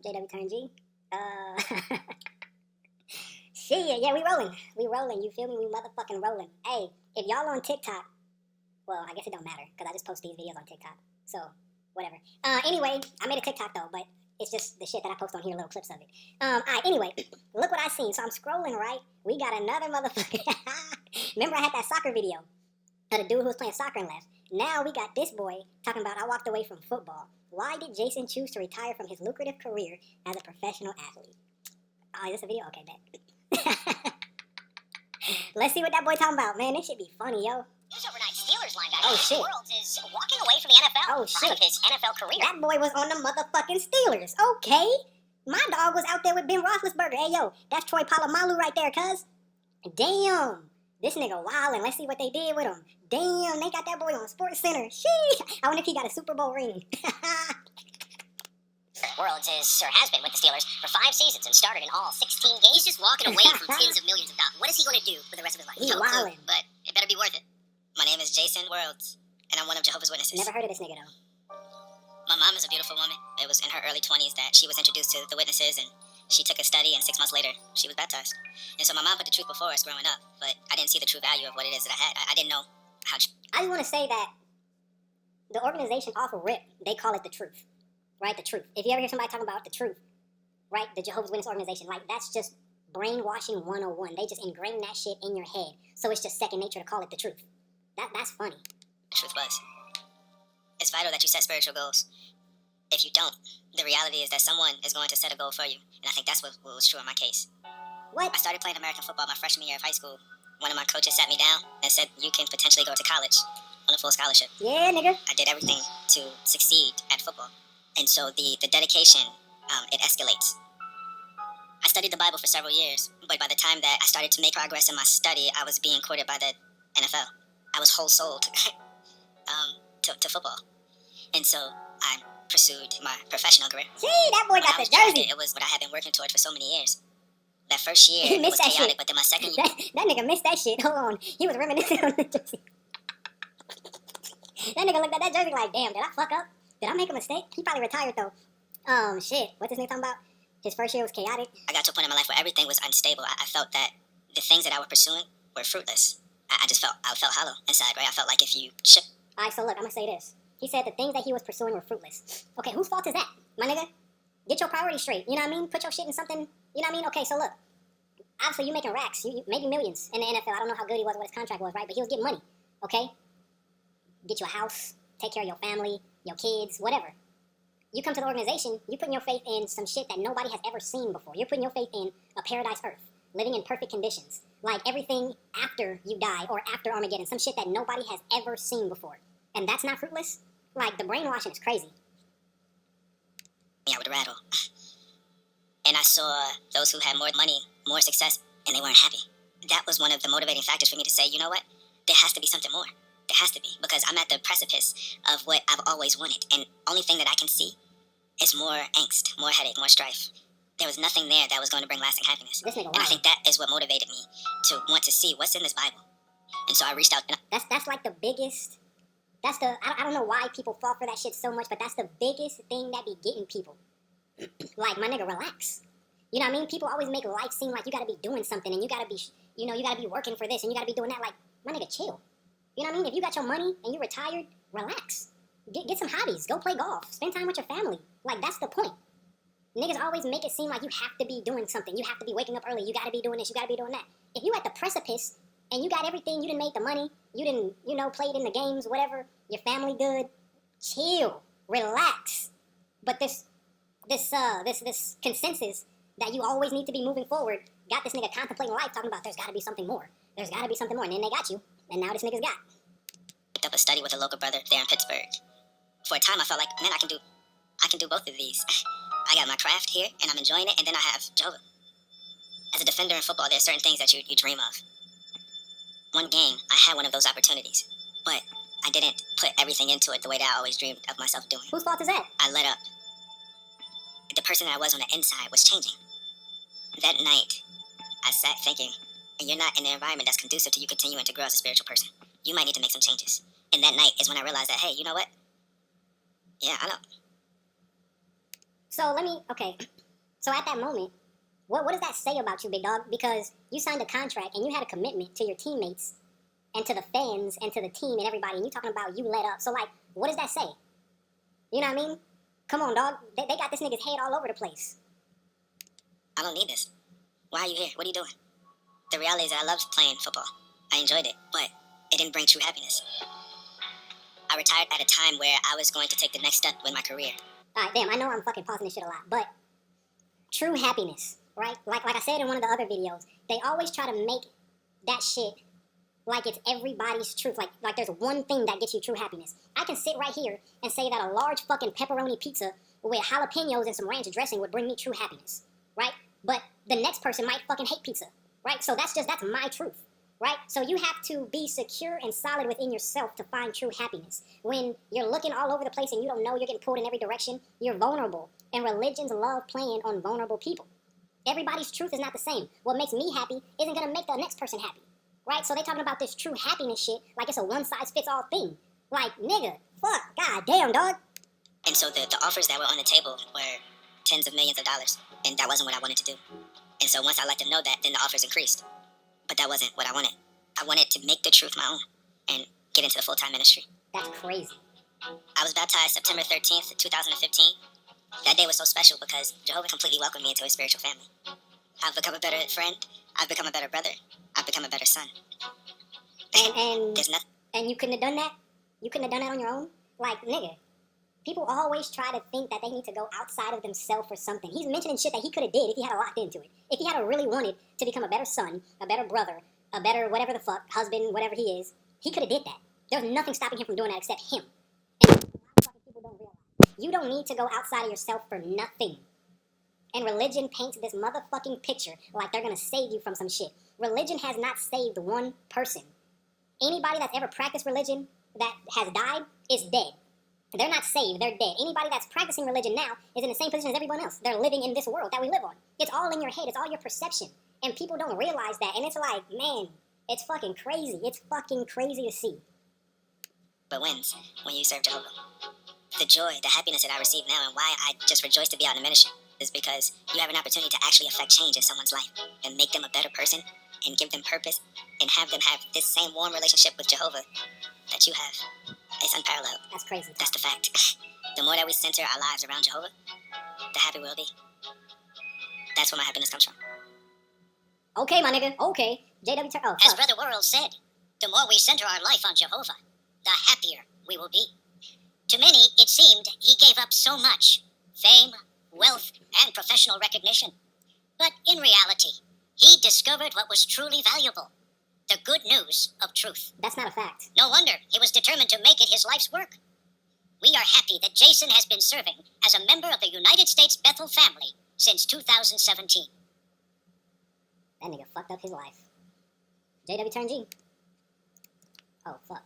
JW turn G. Shit, yeah, we rolling. We rolling, you feel me? We motherfucking rolling. Hey, if y'all on TikTok, well, I guess it don't matter, because I just post these videos on TikTok. So, whatever. Anyway, I made a TikTok, though, but it's just the shit that I post on here, little clips of it. Alright, anyway, look what I seen. So I'm scrolling, right? We got another motherfucker. Remember I had that soccer video of the dude who was playing soccer and left. Now we got this boy talking about I walked away from football. Why did Jason choose to retire from his lucrative career as a professional athlete? Oh, is this a video? Okay, bet. Let's see what that boy talking about, man. This should be funny, yo. News overnight Steelers linebacker shit. Worlds is walking away from the NFL shit. of his NFL career. That boy was on the motherfucking Steelers. Okay. My dog was out there with Ben Roethlisberger. Hey, yo, that's Troy Polamalu right there, cuz. Damn. This nigga wildin'. Let's see what they did with him. Damn, they got that boy on Sports Center. Sheesh. I wonder if he got a Super Bowl ring. Worlds is, or has been with the Steelers for 5 seasons and started in all 16 games. He's just walking away from tens of millions of dollars. What is he going to do for the rest of his life? He wildin'. But it better be worth it. My name is Jason Worlds, and I'm one of Jehovah's Witnesses. Never heard of this nigga, though. My mom is a beautiful woman. It was in her early 20s that she was introduced to the Witnesses, and she took a study, and 6 months later, she was baptized. And so my mom put the truth before us growing up, but I didn't see the true value of what it is that I had. I didn't know how... I just want to say that the organization off of RIP, they call it the truth. Right? The truth. If you ever hear somebody talking about the truth, right? The Jehovah's Witness organization, like, that's just brainwashing 101. They just ingrain that shit in your head. So it's just second nature to call it the truth. That's funny. The truth was, it's vital that you set spiritual goals. If you don't, the reality is that someone is going to set a goal for you. And I think that's what was true in my case. What? I started playing American football my freshman year of high school. One of my coaches sat me down and said, you can potentially go to college on a full scholarship. Yeah, nigga. I did everything to succeed at football. And so the dedication, it escalates. I studied the Bible for several years, but by the time that I started to make progress in my study, I was being courted by the NFL. I was whole souled to football. And so I pursued my professional career. See, that boy got the jersey. It was what I had been working towards for so many years. That first year, He it missed was that chaotic, shit. but then my second year... That nigga missed that shit. Hold on. He was reminiscing on the jersey. That nigga looked at that jersey like, damn, did I fuck up? Did I make a mistake? He probably retired, though. Shit. What's this nigga talking about? His first year was chaotic. I got to a point in my life where everything was unstable. I felt that the things that I was pursuing were fruitless. I felt hollow inside, right? I felt like if you should... Alright, so look, I'm gonna say this. He said the things that he was pursuing were fruitless. Okay, whose fault is that, my nigga? Get your priorities straight, you know what I mean? Put your shit in something, you know what I mean? Okay, so look. Obviously, you making racks. You making millions in the NFL. I don't know how good he was, what his contract was, right? But he was getting money, okay? Get you a house, take care of your family, your kids, whatever. You come to the organization, you're putting your faith in some shit that nobody has ever seen before. You're putting your faith in a paradise earth, living in perfect conditions. Like everything after you die or after Armageddon, some shit that nobody has ever seen before. And that's not fruitless? Like, the brainwashing is crazy. I would rattle. And I saw those who had more money, more success, and they weren't happy. That was one of the motivating factors for me to say, you know what? There has to be something more. There has to be. Because I'm at the precipice of what I've always wanted. And only thing that I can see is more angst, more headache, more strife. There was nothing there that was going to bring lasting happiness. This nigga and I think that is what motivated me to want to see what's in this Bible. And so I reached out. And That's like the biggest... That's the... I don't know why people fall for that shit so much, but that's the biggest thing that be getting people. Like, my nigga, relax. You know what I mean? People always make life seem like you gotta be doing something, and you gotta be, you know, you gotta be working for this, and you gotta be doing that. Like, my nigga, chill. You know what I mean? If you got your money and you retired, relax. Get some hobbies. Go play golf. Spend time with your family. Like, that's the point. Niggas always make it seem like you have to be doing something. You have to be waking up early. You gotta be doing this. You gotta be doing that. If you at the precipice and you got everything, you done made the money, you done, you know, played in the games, whatever, your family good, chill, relax. But this consensus that you always need to be moving forward got this nigga contemplating life, talking about there's gotta be something more. There's gotta be something more. And then they got you. And now this nigga's got. Picked up a study with a local brother there in Pittsburgh. For a time, I felt like, man, I can do both of these. I got my craft here, and I'm enjoying it, and then I have Jehovah. As a defender in football, there are certain things that you dream of. One game, I had one of those opportunities, but I didn't put everything into it the way that I always dreamed of myself doing. Whose fault is that? I let up. The person that I was on the inside was changing. That night, I sat thinking, and you're not in an environment that's conducive to you continuing to grow as a spiritual person. You might need to make some changes. And that night is when I realized that, hey, you know what? Yeah, I know. Okay. So at that moment, what does that say about you, big dog? Because you signed a contract and you had a commitment to your teammates and to the fans and to the team and everybody, and you talking about you let up. So, like, what does that say? You know what I mean? Come on, dog. They got this nigga's head all over the place. I don't need this. Why are you here? What are you doing? The reality is that I loved playing football. I enjoyed it, but it didn't bring true happiness. I retired at a time where I was going to take the next step with my career. Alright, damn, I know I'm fucking pausing this shit a lot, but true happiness, right? Like I said in one of the other videos, they always try to make that shit like it's everybody's truth. Like there's one thing that gets you true happiness. I can sit right here and say that a large fucking pepperoni pizza with jalapenos and some ranch dressing would bring me true happiness, right? But the next person might fucking hate pizza, right? So that's my truth, right? So you have to be secure and solid within yourself to find true happiness. When you're looking all over the place and you don't know, you're getting pulled in every direction, you're vulnerable. And religions love playing on vulnerable people. Everybody's truth is not the same. What makes me happy isn't gonna make the next person happy, right? So they talking about this true happiness shit like it's a one-size-fits-all thing. Like, nigga, fuck, god damn, dog. And so the offers that were on the table were tens of millions of dollars, and that wasn't what I wanted to do. And so once I let them know that, then the offers increased. But that wasn't what I wanted. I wanted to make the truth my own and get into the full-time ministry. That's crazy. I was baptized September 13th, 2015. That day was so special because Jehovah completely welcomed me into his spiritual family. I've become a better friend. I've become a better brother. I've become a better son. And there's nothing. And you couldn't have done that? You couldn't have done that on your own? Like, nigga, people always try to think that they need to go outside of themselves for something. He's mentioning shit that he could have did if he had locked into it. If he had really wanted to become a better son, a better brother, a better whatever the fuck, husband, whatever he is, he could have did that. There's nothing stopping him from doing that except him. And a lot of fucking people don't realize. You don't need to go outside of yourself for nothing. And religion paints this motherfucking picture like they're gonna save you from some shit. Religion has not saved one person. Anybody that's ever practiced religion that has died is dead. They're not saved, they're dead. Anybody that's practicing religion now is in the same position as everyone else. They're living in this world that we live on. It's all in your head, it's all your perception. And people don't realize that. And it's like, man, it's fucking crazy. It's fucking crazy to see. But when you serve Jehovah, the joy, the happiness that I receive now, and why I just rejoice to be out in the ministry is because you have an opportunity to actually affect change in someone's life and make them a better person and give them purpose and have them have this same warm relationship with Jehovah that you have. It's unparalleled. That's crazy. That's the fact. The more that we center our lives around Jehovah, the happier we'll be. That's where my happiness comes from. Okay, my nigga. Okay. JW, As Brother Worrell said, the more we center our life on Jehovah, the happier we will be. To many, it seemed he gave up so much: fame, wealth, and professional recognition. But in reality, he discovered what was truly valuable: the good news of truth. That's not a fact. No wonder he was determined to make it his life's work. We are happy that Jason has been serving as a member of the United States Bethel family since 2017. That nigga fucked up his life. JW turn G. Oh, fuck.